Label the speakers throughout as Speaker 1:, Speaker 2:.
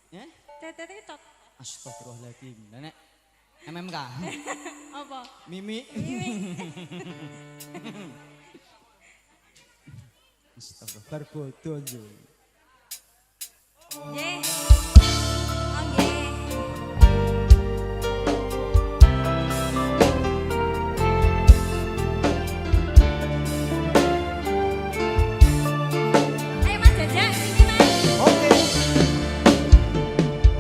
Speaker 1: Ya?
Speaker 2: TikTok.
Speaker 1: Astagfirullahaladzim. Nenek MMK.
Speaker 2: Apa?
Speaker 1: Mimi.
Speaker 2: Mimi.
Speaker 1: Astagfirullah. Barbodo yo.
Speaker 2: Nggih. Oh nggih. Ayo Mas Jajak, sini Mas.
Speaker 1: Oke.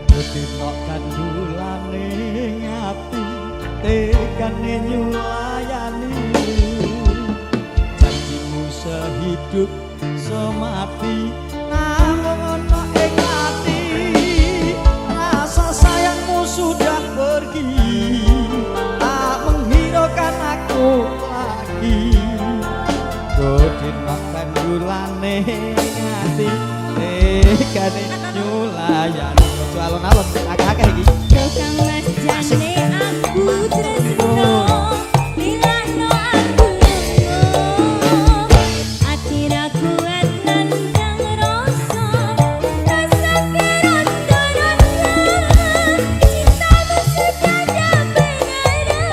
Speaker 1: Ketika kandulane ngati, tekane nyulayani. Janjimu sehidup semati, namun ono ing ati. Rasa sayangmu sudah pergi, tak menghiraukan aku lagi. Ketika kandulane ngati, tekane nyulayani. Ojo alon-alon akeh-akeh iki.
Speaker 2: Tukang Mas jane aku tresno lilakno aku lunga ati ra kuat nandang rasa rasa kerontoran cintamu sudah benaran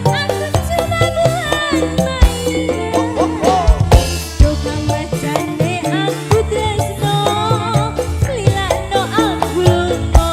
Speaker 2: aku cuma buat mainan tukang Mas jane aku tresno lilakno aku lunga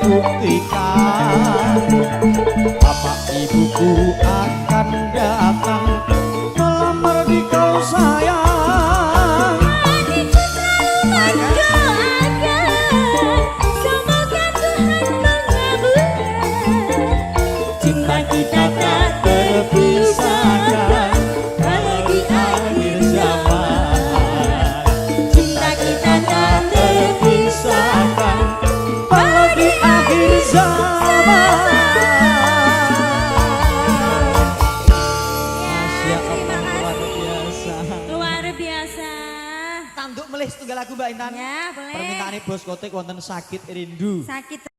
Speaker 1: buktikan bapak ibuku akan datang melamar di kau sayang.
Speaker 2: Hatiku selalu mendoakan semoga Tuhan mengabulkan cinta kita tak terpisahkan walau di akhir zaman.
Speaker 1: melih setunggal lagu Mbak Intan.
Speaker 2: Ya, boleh.
Speaker 1: Permintaane Bos Kotek wonten Sakit Rindu.
Speaker 2: Sakit